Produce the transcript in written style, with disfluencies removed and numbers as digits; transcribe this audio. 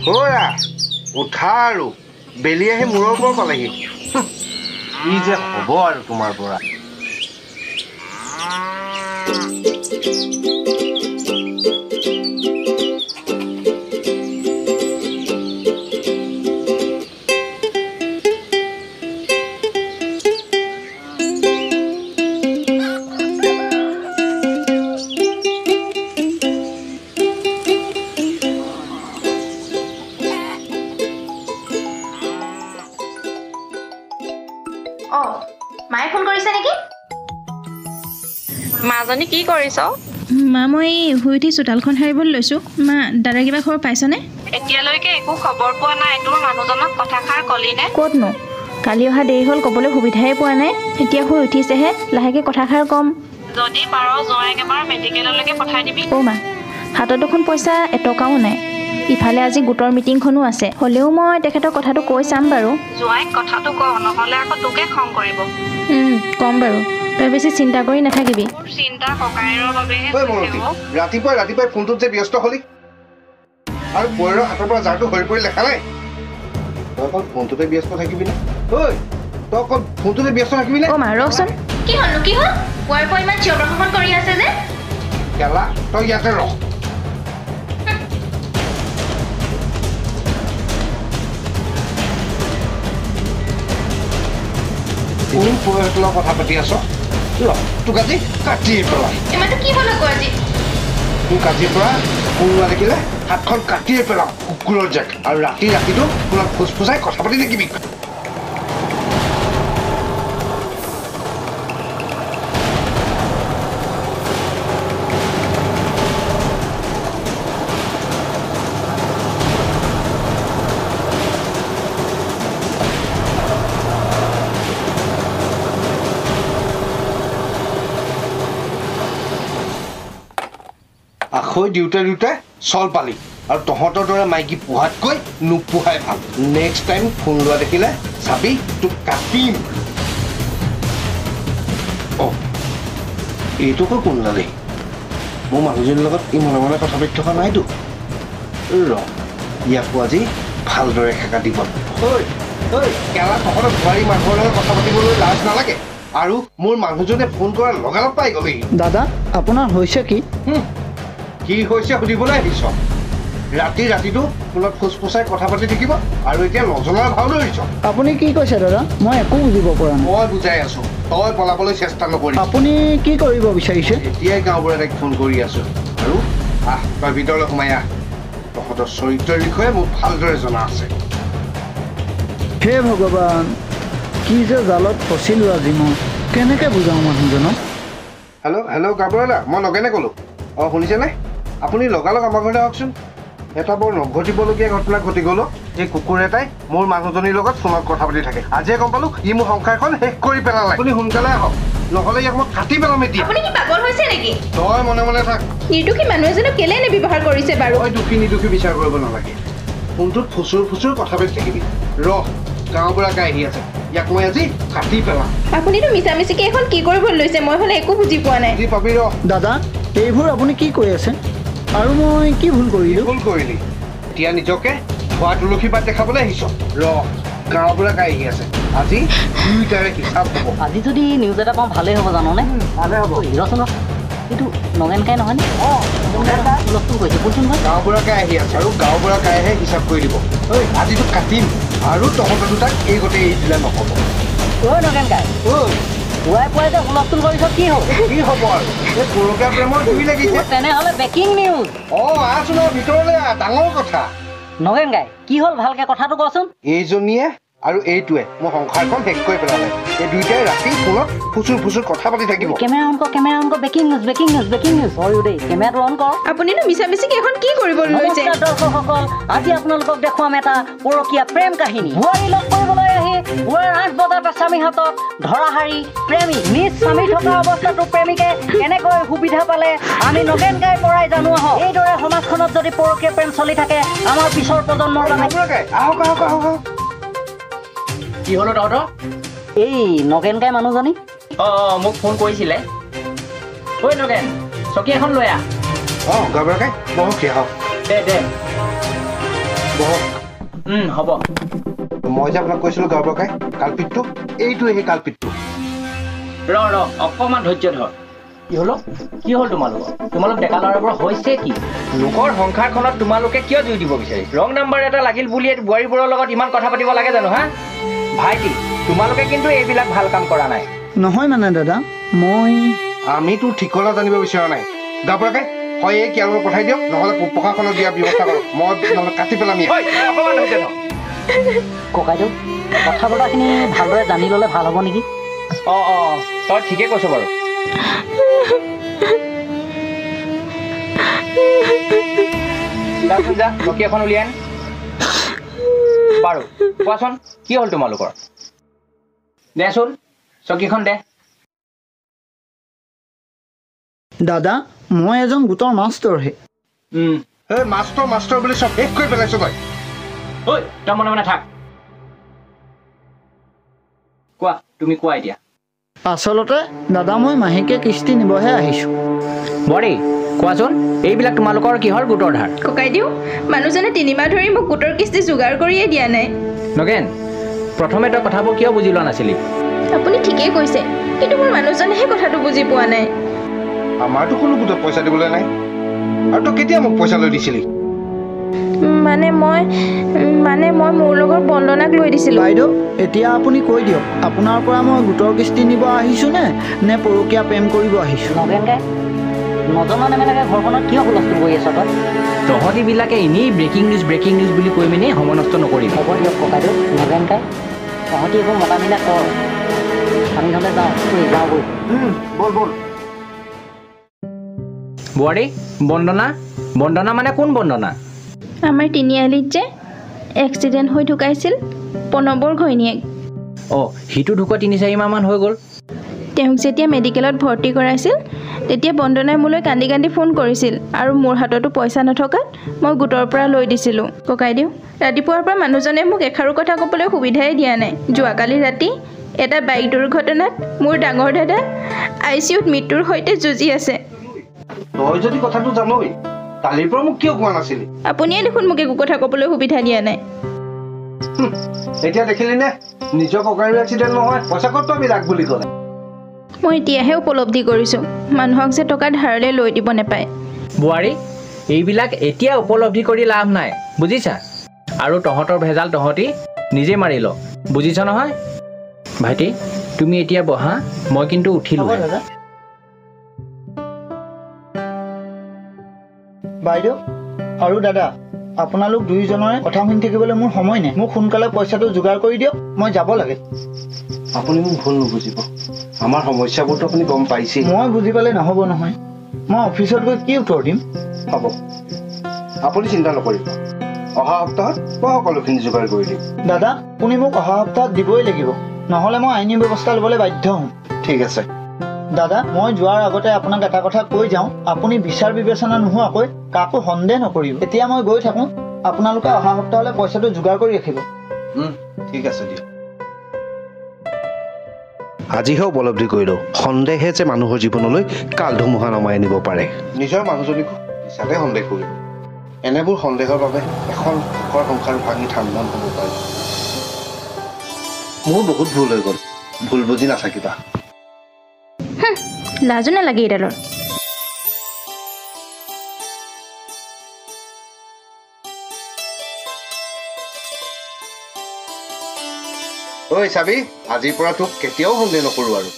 ওৰা উঠা আৰু বেলি আহি মূৰৰ ওপৰত পালেহি কি যে হ'ব আৰু তোমাৰ পৰা মাজনী কি কৰিছ? মা মই শুই উঠি চোতালখন সাৰিবলৈ লৈছোঁ। মা দাদা কিবা খবৰ পাইছনে? এতিয়ালৈকে একো খবৰ পোৱা নাই। তোৰ মানুহজনক কথাষাৰ কলি নে? ক'তনো কালি অহা দেৰি হ'ল, ক'বলৈ সুবিধাই পোৱা নাই। এতিয়া শুই উঠিছেহে, লাহেকৈ কথাষাৰ ক'ম। যদি পাৰ জোঁৱাইক এবাৰ মেডিকেললৈকে পঠাই দিবি। অ' মা হাতত দেখোন পইচা এটকাও নাই। ইফালে আজি গোটৰ মিটিংখনো আছে, হ'লেও মই তেখেতক কথাটো কৈ চাম বাৰু। জোঁৱাইক কথাটো ক, নহ'লে আকৌ তোকে খং কৰিব। ক'ম বাৰু, তই বেছি চিন্তা কৰি নাথাকিবি। চিন্তা ককাইৰৰ বাবেহে ৰাতিপুৱাই ফোনটোত যে ব্যস্ত হলি আৰু বৈৰৰ হাতৰ পৰা জাৰটো সৰি পৰি লেখা নাই তই অকল ফোনটোতে ব্যস্ত থাকিবি নে? তই অকল ফোনটোতে ব্যস্ত থাকিবি নে? অ' মা ৰচোন, কি হ'ল পুৱাৰ পৰা ইমান চিঞৰ বাখৰ কৰি আছে যে? কেলা তই ইয়াতে ৰহ। কোন পুৰুষৰ লগত কথা পাতি আছ? তোক আজি কাটিয়ে পেলাই। ইমানটো কি হ'ল আকৌ আজি? তোক আজিৰ পৰা কোনোবা দেখিলে হাতখন কাটিয়ে পেলাম কুকুৰৰ জেক। আৰু ৰাতিটো কোনোবা ফুচফুচাই কথা পাতি থাকিবি। আখৈ দিওঁতে চল পালি আৰু তহঁতৰ দৰে মাইকী পোহাতকৈ নোপোহাই ভাল। নেক্সট টাইম ফোন লোৱা দেখিলে চাবি তোক কাটিম। অঁ এইটোকো কোন লালে? মোৰ মানুহজনীৰ লগত ই মনে মনে কথা পাতি থকা নাইতো। ৰ ইয়াকো আজি ভালদৰে খেকা দিব। কেলা তহঁতৰ বোৱাৰী মানুহৰ লগত কথা পাতিবলৈ লাজ নালাগে? আৰু মোৰ মানুহজনে ফোন কৰাৰ লগালগ পাই গ'লি। দাদা আপোনাৰ হৈছে কি? কি হৈছে সুধিবলৈ আহিছ? ৰাতিটো ফোনত ফুচফুচাই কথা পাতি থাকিব আৰু এতিয়া নজনাৰ ভাও ধৰিছ। আপুনি কি কৈছে দাদা? মই একো বুজিব পৰা নাই। মই বুজাই আছো, তই পলাবলৈ চেষ্টা নকৰি। আপুনি কি কৰিব বিচাৰিছে? এতিয়াই গাঁওবুঢ়া তাইক ফোন কৰি আছো আৰু তই ভিতৰলৈ সোমাই আহ। তহঁতৰ চৰিত্ৰৰ বিষয়ে মোক ভালদৰে জনা আছে। হে ভগৱান, কি যে জালত ফচিলো আজি মই। কেনেকে বুজাওঁ মানুহজনক? হেল্ল' গাঁওবুঢ়া দা, মই নগেনে ক'লো। অঁ শুনিছেনে? আপুনি লগালগ আমাৰ ঘৰলৈ আহকচোন। এটা বৰ নঘটিবলগীয়া ঘটনা ঘটি গ'ল। এই কুকুৰ এটাই মোৰ মানুহজনীৰ লগত ফোনত কথা পাতি থাকে। আজিয়ে গম পালো ই মোৰ সংসাৰখন শেষ কৰি পেলালে। আপুনি সোনকালে আহক, নহ'লে ইয়াক মই কাটি পেলাম এতিয়া। আপুনি কি পাগল হৈছে নেকি? তই মনে মনে থাক। নিৰ্দোষী মানুহ এজনক কেলে এনে ব্যৱহাৰ কৰিছে বাৰু? তই নিৰ্দোষী বিচাৰ কৰিব নালাগে। ফোনটোত ফুচুৰ কথা পাতি থাকিবি। ৰহ গাঁওবুঢ়াকে আহি আছে, ইয়াক মই আজি কাটি পেলাম। আপুনিতো মিছামিছিকে এখন কি কৰিবলৈ লৈছে? মই হ'লে একো বুজি পোৱা নাই। বুজি পাবি ৰহ। দাদা এইবোৰ আপুনি কি কৈ আছে? আৰু মই কি ভুল কৰিলোঁ? ভুল কৰিলি? এতিয়া নিজকে ধোৱা তুলসী পাত দেখাবলৈ আহিছ? ৰহ গাঁওবুঢ়াকে আহি আছে, আজি দুয়োটাৰে হিচাপ হ'ব। আজি যদি নিউজ এটা পাওঁ ভালেই হ'ব জাননে? ভালে হ'ব। ৰচোন এইটো নগেন কাই নহয়নে? হুলস্থুল কৰিছে, কোনচোন হয়? গাঁওবুঢ়াকে আহি আছে আৰু গাঁওবুঢ়াকাইহে হিচাপ কৰি দিব। আজিতো কাটিম আৰু তহঁতৰ দুটাক এই গোটেই এৰি দিলে নহ'ব। ঐ নগেন কাই, পুৱাই যে হুলস্থুল কৰিছ কি হ'ল? কি হ'ব আৰু এই পৰকীয়া প্ৰেমৰ জুই লাগিছে। তেনেহ'লে ব্ৰেকিং নিউজ। আহচোন ভিতৰলৈ আহ, ডাঙৰ কথা। নগেন কাই কি হ'ল ভালকে কথাটো কচোন। এইজনীয়ে আৰু এইটোৱে মোৰ সংসাৰখন শেষ কৰি পেলালে। এই দুইটাই ৰাতি ফোনত ফুচুৰ কথা পাতি থাকিব। কেমেৰা অন কৰ, ব্ৰেকিং নিউজ। হয় দেই, কেমেৰাটো অন কৰ। আপুনিনো মিছামিছিকে এখন কি কৰিবলৈ লৈছে? নমস্কাৰ দৰ্শকসকল, আজি আপোনালোকক দেখুৱাম এটা পৰকীয়া প্ৰেম কাহিনী। বোৱাৰী লগ কৰিবলৈ আহি পুৱাৰ 8 বজাতে স্বামী হাতত ধৰাহাৰি প্ৰেমিক নিজ স্বামী থকা অৱস্থাতো প্ৰেমিকে কেনেকৈ সুবিধা পালে আমি নগেন কাইৰ পৰাই জানো আহক। এইদৰে সমাজখনত যদি পৰকীয়া প্ৰেম চলি থাকে আমাৰ পিছৰ প্ৰজন্মৰ কাৰণে। আহক। কি হ'ল তহঁতৰ? এই নগেন কাই মানুহজনী মোক ফোন কৰিছিলে। ঐ নগেন, চকী এখন লৈ আহ। গাঁওবুঢ়াকাই বহক আহক। দে বহক। হ'ব। মই যে আপোনাক কৈছিলো গাঁৱৰ কাই কালপিতটো এইটোৱে সেই কালপিতটো। ৰ অকণমান ধৈৰ্য ধৰ। কি হ'ল তোমালোক ডেকা ল'ৰাবোৰৰ হৈছে কি? লোকৰ সংসাৰখনত তোমালোকে কিয় জুই দিব বিচাৰি? ৰং নাম্বাৰ এটা লাগিল বুলি বোৱাৰীবোৰৰ লগত ইমান কথা পাতিব লাগে জানো হা? ভাইটি, তোমালোকে কিন্তু এইবিলাক ভাল কাম কৰা নাই। নহয় মানে দাদা, মই আমিতো ঠিকনা জানিব বিচৰা নাই। গাঁৱৰ কাই হয় এই কিয়ালক পঠাই দিয়ক, নহ'লে প্ৰশাসনত দিয়াৰ ব্যৱস্থা কৰক। মই নহ'লে কাটি পেলাম ইয়াত। অকণমান ধৈৰ্য ধৰ। ককাইদেউ কথা বতৰাখিনি ভালদৰে জানি ল'লে ভাল হ'ব নেকি? তই ঠিকে কৈছ বাৰু। যা চকী এখন উলিয়াই আন। বাৰু কোৱাচোন কি হ'ল তোমালোকৰ? দেচোন চকীখন দে। দাদা, মই এজন গোটৰ মাষ্টৰহে। এই মাষ্টৰ বুলি চব শেষ কৰি পেলাইছ তই। ঐ তই মনে মনে থাক। কোৱা, তুমি কোৱা এতিয়া। আচলতে দাদা, মই মাহেকীয়া কিস্তি নিবহে আহিছোঁ। বৰী কোৱাচোন, এইবিলাক তোমালোকৰ কিহৰ গোটৰ ধাৰ? ককাইদেউ, মানুহজনে 3 মাহ ধৰি মোক গোটৰ কিস্তি যোগাৰ কৰিয়ে দিয়া নাই। নগেন, প্ৰথমে তই কথাবোৰ কিয় বুজি লোৱা নাছিলি? আপুনি ঠিকেই কৈছে, কিন্তু মোৰ মানুহজনেহে কথাটো বুজি পোৱা নাই। আমাৰতো কোনো গোটত পইচা দিবলৈ নাই। আৰু তই কেতিয়া মোক পইচা লৈ দিছিলি? মানে মই মোৰ লগত বন্দনাক লৈ দিছিলোঁ। বাইদেউ, এতিয়া আপুনি কৈ দিয়ক, আপোনাৰ পৰা মই গোটৰ কিস্তি নিব আহিছোঁ নে পৰকীয়া প্ৰেম কৰিব আহিছোঁ? নগেনকে নজনা নেমেলাকে ঘৰখনত কিয় হুলস্থুল কৰি আছ তই? তহঁতিবিলাকে এনেই ব্ৰেকিং নিউজ বুলি কৈ মেলি সময় নষ্ট নকৰিবি। হ'ব দিয়ক ককাইদেউ। নগেনকে তহঁতি এইবোৰ মতা মিলা কৰ, আমি হ'লে যাওঁ বৈ। বল। বোৱাৰী, বন্দনা মানে কোন বন্দনা? আমাৰ তিনিআলিত যে এক্সিডেণ্ট হৈ ঢুকাইছিল, প্ৰণৱৰ ঘৈণীয়েক। সিটো ঢুকুৱা 3-4 মাহমান হৈ গ'ল। তেওঁক যেতিয়া মেডিকেলত ভৰ্তি কৰাইছিল, তেতিয়া বন্দনাই মোলৈ কান্দি কান্দি ফোন কৰিছিল, আৰু মোৰ হাততো পইচা নথকাত মই গোটৰ পৰা লৈ দিছিলোঁ। ককাইদেউ, ৰাতিপুৱাৰ পৰা মানুহজনে মোক এষাৰো কথা ক'বলৈ সুবিধাই দিয়া নাই। যোৱাকালি ৰাতি এটা বাইক দুৰ্ঘটনাত মোৰ ডাঙৰ দাদা ICUত মৃত্যুৰ সৈতে যুঁজি আছে। তই যদি কথাটো জানই, কালিৰ পৰা মোক কিয় কোৱা নাছিলি? আপুনিয়ে দেখোন মোক একো কথা ক'বলৈ সুবিধা দিয়া নাই। এতিয়া দেখিলি নে, নিজৰ ককাইৰ এক্সিডেণ্ট নহয়, পইচা ক'ত পাবি ৰাখ বুলি ক'লে। মই এতিয়াহে উপলব্ধি কৰিছোঁ, মানুহক যে টকা ধাৰলৈ লৈ দিব নাপায়। বোৱাৰী, এইবিলাক এতিয়া উপলব্ধি কৰি লাভ নাই, বুজিছা? আৰু তহঁতৰ ভেজাল তহঁতি নিজে মাৰি ল, বুজিছ নহয়? ভাইটি, তুমি এতিয়া বহা, মই কিন্তু উঠিলোঁ। দাদা। বাইদেউ আৰু দাদা, আপোনালোক দুয়োজনৰে কথা শুনি থাকিবলৈ মোৰ সময় নাই। মোক সোনকালে পইচাটো যোগাৰ কৰি দিয়ক, মই যাব লাগে। আপুনি মোক ভুল নুবুজিব, আমাৰ সমস্যাবোৰতো আপুনি গম পাইছেই। মই বুজি পালে নহ'ব নহয়, মই অফিচত গৈ কি উত্তৰ দিম? হ'ব, আপুনি চিন্তা নকৰিব, অহা সপ্তাহত মই সকলোখিনি যোগাৰ কৰি দিম। দাদা, আপুনি মোক অহা সপ্তাহত দিবই লাগিব, নহ'লে মই আইনী ব্যৱস্থা ল'বলৈ বাধ্য হ'ম। ঠিক আছে। দাদা, মই যোৱাৰ আগতে আপোনাক এটা কথা কৈ যাওঁ, আপুনি বিচাৰ বিবেচনা নোহোৱাকৈ কাকো সন্দেহ নকৰিব। এতিয়া মই গৈ থাকোঁ, আপোনালোকে অহা সপ্তাহলৈ পইচাটো যোগাৰ কৰি ৰাখিব। ঠিক আছে দিয়ক। আজিহে উপলব্ধি কৰিলোঁ, সন্দেহে যে মানুহৰ জীৱনলৈ কাল ধুমুহা নমাই আনিব পাৰে। নিজৰ মানুহজনীকো হিচাপে সন্দেহ কৰিলোঁ। এনেবোৰ সন্দেহৰ বাবে এখন সুখৰ সংসাৰ ভাঙি ঠাণ্ডা হ'ব পাৰে। মোৰ বহুত ভুল হৈ গ'ল, ভুল বুজি নাথাকিবা। লাজো নালাগে এইডালৰ। ঐ চাবি, আজিৰ পৰা তোক কেতিয়াও সন্দেহ নকৰোঁ আৰু।